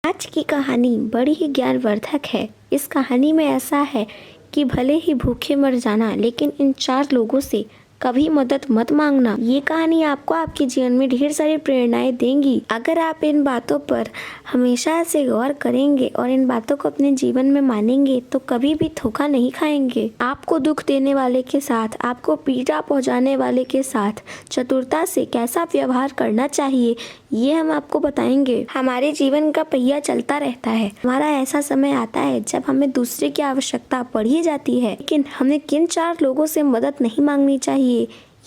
आज की कहानी बड़ी ही ज्ञानवर्धक है। इस कहानी में ऐसा है कि भले ही भूखे मर जाना, लेकिन इन 4 लोगों से कभी मदद मत मांगना। ये कहानी आपको आपके जीवन में ढेर सारी प्रेरणाएं देंगी। अगर आप इन बातों पर हमेशा से गौर करेंगे और इन बातों को अपने जीवन में मानेंगे तो कभी भी धोखा नहीं खाएंगे। आपको दुख देने वाले के साथ, आपको पीड़ा पहुंचाने वाले के साथ चतुरता से कैसा व्यवहार करना चाहिए, ये हम आपको बताएंगे। हमारे जीवन का पहिया चलता रहता है। हमारा ऐसा समय आता है जब हमें दूसरे की आवश्यकता पड़ ही जाती है, लेकिन हमें किन 4 लोगों से मदद नहीं मांगनी चाहिए,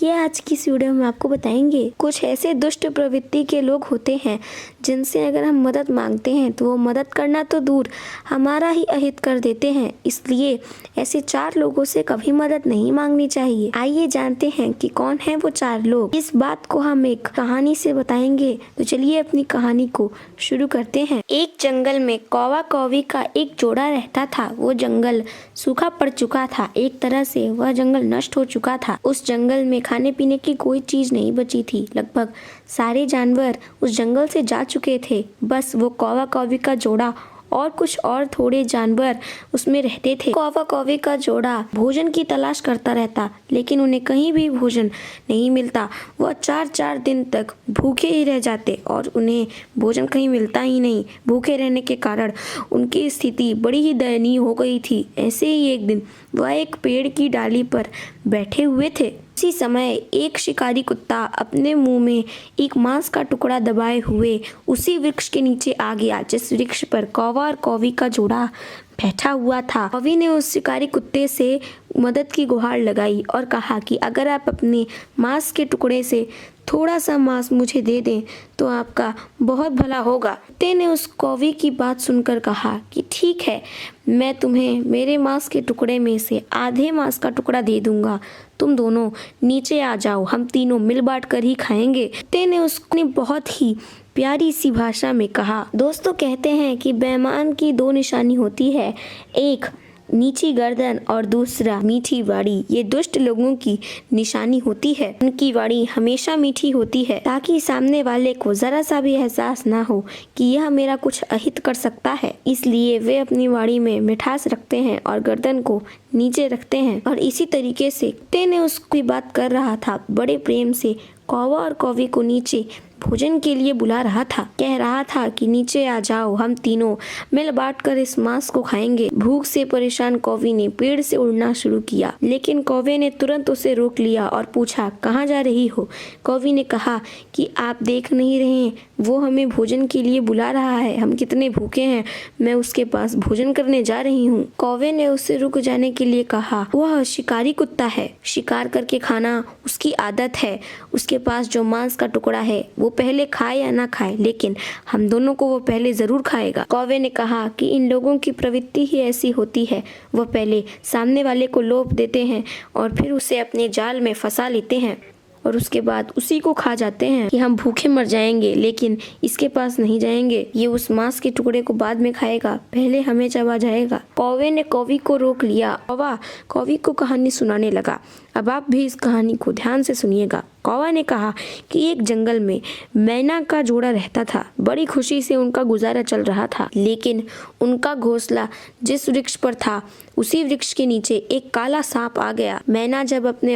ये आज की इस वीडियो में आपको बताएंगे। कुछ ऐसे दुष्ट प्रवृत्ति के लोग होते हैं जिनसे अगर हम मदद मांगते हैं तो वो मदद करना तो दूर, हमारा ही अहित कर देते हैं। इसलिए ऐसे 4 लोगों से कभी मदद नहीं मांगनी चाहिए। आइए जानते हैं कि कौन है वो 4 लोग। इस बात को हम एक कहानी से बताएंगे। तो चलिए अपनी कहानी को शुरू करते हैं। एक जंगल में कौवा कौवी का एक जोड़ा रहता था। वो जंगल सूखा पड़ चुका था। एक तरह से वह जंगल नष्ट हो चुका था। उस जंगल में खाने पीने की कोई चीज नहीं बची थी। लगभग सारे जानवर उस जंगल से जा चुके थे। बस वो कौवा कौवी का जोड़ा और कुछ और थोड़े जानवर उसमें रहते थे। कौवा कौवी का जोड़ा भोजन की तलाश करता रहता, लेकिन उन्हें कहीं भी भोजन नहीं मिलता। वह 4-4 दिन तक भूखे ही रह जाते और उन्हें भोजन कहीं मिलता ही नहीं। भूखे रहने के कारण उनकी स्थिति बड़ी ही दयनीय हो गई थी। ऐसे ही एक दिन वह एक पेड़ की डाली पर बैठे हुए थे। उसी समय एक शिकारी कुत्ता अपने मुंह में एक मांस का टुकड़ा दबाए हुए उसी वृक्ष के नीचे आ गया जिस वृक्ष पर कौवा और कौवी का जोड़ा बैठा हुआ था। कौवी ने उस शिकारी कुत्ते से मदद की गुहार लगाई और कहा कि अगर आप अपने मांस के टुकड़े से थोड़ा सा मांस मुझे दे दें तो आपका बहुत भला होगा। कुत्ते ने उस कौवी की बात सुनकर कहा कि ठीक है, मैं तुम्हें मेरे मांस के टुकड़े में से आधे मांस का टुकड़ा दे दूंगा। तुम दोनों नीचे आ जाओ, हम तीनों मिल बांट कर ही खाएंगे। कुत्ते ने उसने बहुत ही प्यारी सी भाषा में कहा। दोस्तों कहते हैं कि बेईमान की 2 निशानी होती है, एक नीची गर्दन और दूसरा मीठी वाणी। ये दुष्ट लोगों की निशानी होती है। उनकी वाणी हमेशा मीठी होती है ताकि सामने वाले को जरा सा भी एहसास ना हो कि यह मेरा कुछ अहित कर सकता है। इसलिए वे अपनी वाणी में मिठास रखते हैं और गर्दन को नीचे रखते हैं। और इसी तरीके से कुत्ते ने उसकी बात कर रहा था, बड़े प्रेम से कौवा और कौवी को नीचे भोजन के लिए बुला रहा था। कह रहा था कि नीचे आ जाओ, हम तीनों मिल बांट कर इस मांस को खाएंगे। भूख से परेशान कौवी ने पेड़ से उड़ना शुरू किया, लेकिन कौवे ने तुरंत उसे रोक लिया और पूछा, कहाँ जा रही हो? कौवी ने कहा कि आप देख नहीं रहे, वो हमें भोजन के लिए बुला रहा है। हम कितने भूखे हैं, मैं उसके पास भोजन करने जा रही हूँ। कौवे ने उससे रुक जाने के लिए कहा। वह शिकारी कुत्ता है, शिकार करके खाना उसकी आदत है। उसके पास जो मांस का टुकड़ा है वो पहले खाए या ना खाए, लेकिन हम दोनों को वो पहले जरूर खाएगा। कौवे ने कहा कि इन लोगों की प्रवृत्ति ही ऐसी होती है। वह पहले सामने वाले को लोभ देते हैं और फिर उसे अपने जाल में फंसा लेते हैं और उसके बाद उसी को खा जाते हैं कि हम भूखे मर जाएंगे, लेकिन इसके पास नहीं जाएंगे। ये उस मांस के टुकड़े को बाद में खाएगा, पहले हमें चबा जाएगा। कौवे ने कौवी को रोक लिया। कौवा कौवी को कहानी सुनाने लगा। अब आप भी इस कहानी को ध्यान से सुनिएगा। कौवा ने कहा कि एक जंगल में मैना का जोड़ा रहता था। बड़ी खुशी से उनका गुजारा चल रहा था, लेकिन उनका घोंसला जिस वृक्ष पर था उसी वृक्ष के नीचे एक काला सांप आ गया। मैना जब अपने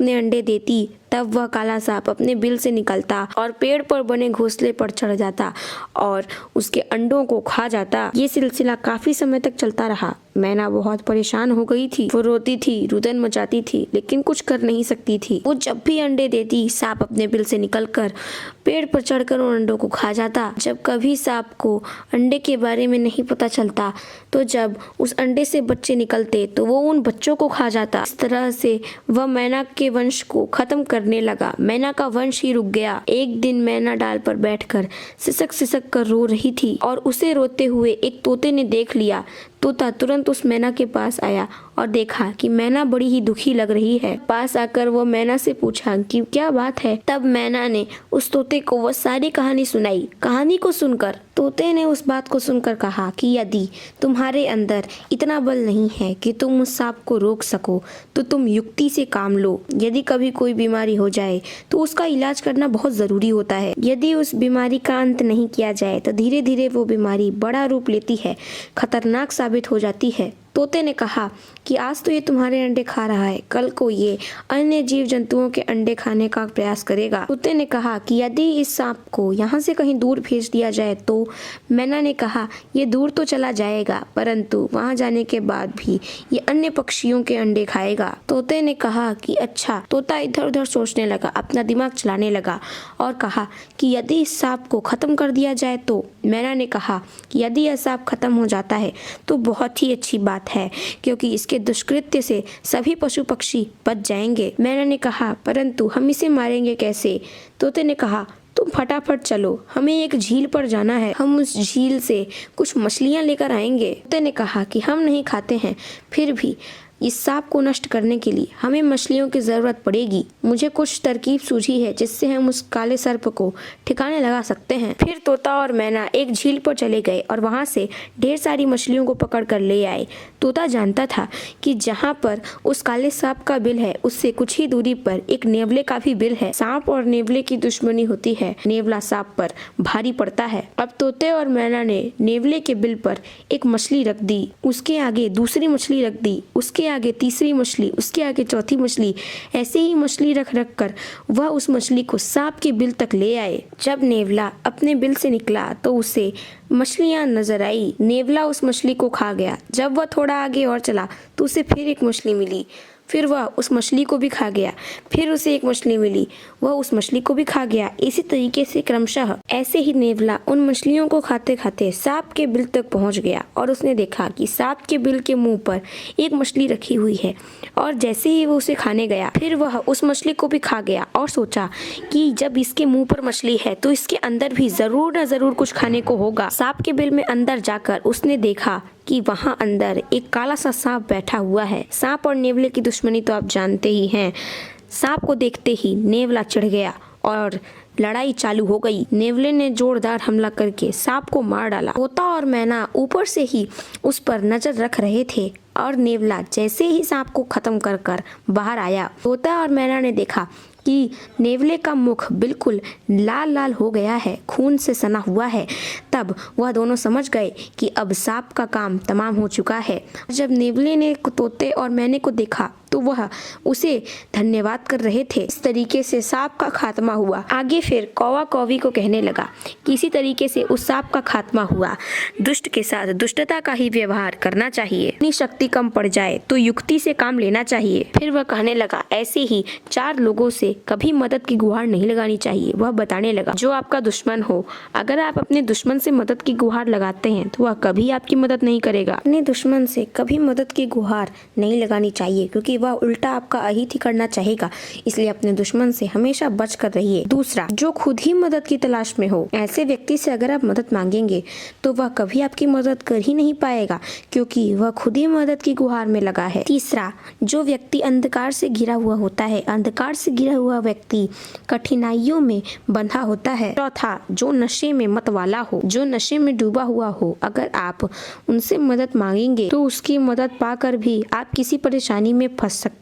अंडे देती तब वह काला सांप अपने बिल से निकलता और पेड़ पर बने घोंसले पर चढ़ जाता और उसके अंडों को खा जाता। ये सिलसिला काफी समय तक चलता रहा। मैना बहुत परेशान हो गई थी। वो रोती थी, रुदन मचाती थी, लेकिन कुछ कर नहीं सकती थी। वो जब भी अंडे देती, सांप अपने बिल से निकलकर पेड़ पर चढ़कर उन अंडों को खा जाता। जब कभी सांप को अंडे के बारे में नहीं पता चलता तो जब उस अंडे से बच्चे निकलते तो वो उन बच्चों को खा जाता। इस तरह से वह मैना के वंश को खत्म करने लगा। मैना का वंश ही रुक गया। एक दिन मैना डाल पर बैठकर सिसक सिसक कर रो रही थी और उसे रोते हुए एक तोते ने देख लिया। तोता तुरंत उस मैना के पास आया और देखा कि मैना बड़ी ही दुखी लग रही है। पास आकर वो मैना से पूछा कि क्या बात है। तब मैना ने उस तोते को वो सारी कहानी सुनाई। कहानी को सुनकर तोते ने उस बात को सुनकर कहा कि यदि तुम्हारे अंदर इतना बल नहीं है कि तुम उस सांप को रोक सको तो तुम युक्ति से काम लो। यदि कभी कोई बीमारी हो जाए तो उसका इलाज करना बहुत जरूरी होता है। यदि उस बीमारी का अंत नहीं किया जाए तो धीरे धीरे वो बीमारी बड़ा रूप लेती है, खतरनाक साबित हो जाती है। तोते ने कहा कि आज तो ये तुम्हारे अंडे खा रहा है, कल को ये अन्य जीव जंतुओं के अंडे खाने का प्रयास करेगा। तोते ने कहा कि यदि इस सांप को यहाँ से कहीं दूर भेज दिया जाए तो। मैना ने कहा ये दूर तो चला जाएगा परंतु वहाँ जाने के बाद भी ये अन्य पक्षियों के अंडे खाएगा। तोते ने कहा कि अच्छा। तोता इधर उधर सोचने लगा, अपना दिमाग चलाने लगा और कहा कि यदि इस सांप को खत्म कर दिया जाए तो। मैना ने कहा कि यदि यह सांप खत्म हो जाता है तो बहुत ही अच्छी बात है क्योंकि इसके दुष्कृत्य से सभी पशु पक्षी बच जाएंगे। मैना ने कहा परंतु हम इसे मारेंगे कैसे। तोते ने कहा तुम फटाफट चलो, हमें एक झील पर जाना है, हम उस झील से कुछ मछलियां लेकर आएंगे। तोते ने कहा कि हम नहीं खाते हैं, फिर भी इस सांप को नष्ट करने के लिए हमें मछलियों की जरूरत पड़ेगी। मुझे कुछ तरकीब सूझी है जिससे हम उस काले सर्प को ठिकाने लगा सकते हैं। फिर तोता और मैना एक झील पर चले गए और वहां से ढेर सारी मछलियों को पकड़ कर ले आए। तोता जानता था कि जहाँ पर उस काले सांप का बिल है उससे कुछ ही दूरी पर एक नेवले का भी बिल है। सांप और नेवले की दुश्मनी होती है, नेवला सांप पर भारी पड़ता है। अब तोते और मैना ने नेवले के बिल पर एक मछली रख दी, उसके आगे दूसरी मछली रख दी, उसके आगे तीसरी मछली, उसके आगे चौथी मछली। ऐसे ही मछली रख रख कर वह उस मछली को सांप के बिल तक ले आए। जब नेवला अपने बिल से निकला तो उसे मछलियां नजर आई। नेवला उस मछली को खा गया। जब वह थोड़ा आगे और चला तो उसे फिर एक मछली मिली, फिर वह उस मछली को भी खा गया। फिर उसे एक मछली मिली, वह उस मछली को भी खा गया। इसी तरीके से क्रमशः ऐसे ही नेवला उन मछलियों को खाते खाते सांप के बिल तक पहुंच गया और उसने देखा कि सांप के बिल के मुंह पर एक मछली रखी हुई है और जैसे ही वो उसे खाने गया फिर वह उस मछली को भी खा गया और सोचा कि जब इसके मुंह पर मछली है तो इसके अंदर भी जरूर न जरूर कुछ खाने को होगा। सांप के बिल में अंदर जाकर उसने देखा कि वहां अंदर एक काला सा सांप बैठा हुआ है। सांप और नेवले की दुश्मनी तो आप जानते ही हैं। सांप को देखते ही नेवला चिढ़ गया और लड़ाई चालू हो गई। नेवले ने जोरदार हमला करके सांप को मार डाला। तोता और मैना ऊपर से ही उस पर नजर रख रहे थे और नेवला जैसे ही सांप को खत्म कर कर बाहर आया, तोता और मैना ने देखा कि नेवले का मुख बिल्कुल लाल लाल हो गया है, खून से सना हुआ है। तब वह दोनों समझ गए कि अब सांप का काम तमाम हो चुका है। जब नेवले ने तोते और मैने को देखा तो वह उसे धन्यवाद कर रहे थे। इस तरीके से सांप का खात्मा हुआ। आगे फिर कौवा कौवी को कहने लगा कि इसी तरीके से उस सांप का खात्मा हुआ। दुष्ट के साथ दुष्टता का ही व्यवहार करना चाहिए। अपनी शक्ति कम पड़ जाए तो युक्ति से काम लेना चाहिए। फिर वह कहने लगा ऐसे ही 4 लोगों से कभी मदद की गुहार नहीं लगानी चाहिए। वह बताने लगा जो आपका दुश्मन हो, अगर आप अपने दुश्मन से मदद की गुहार लगाते हैं तो वह कभी आपकी मदद नहीं करेगा। अपने दुश्मन से कभी मदद की गुहार नहीं लगानी चाहिए क्योंकि वह उल्टा आपका अहित ही करना चाहेगा, इसलिए अपने दुश्मन से हमेशा बच कर रहिए। दूसरा, जो खुद ही मदद की तलाश में हो, ऐसे व्यक्ति से अगर आप मदद मांगेंगे तो वह कभी आपकी मदद कर ही नहीं पाएगा क्योंकि वह खुद ही मदद की गुहार में लगा है। तीसरा, जो व्यक्ति अंधकार से घिरा हुआ होता है, अंधकार से घिरा हुआ व्यक्ति कठिनाइयों में बंधा होता है। चौथा, जो नशे में मत वाला हो, जो नशे में डूबा हुआ हो, अगर आप उनसे मदद मांगेंगे तो उसकी मदद पाकर भी आप किसी परेशानी में फंस सकते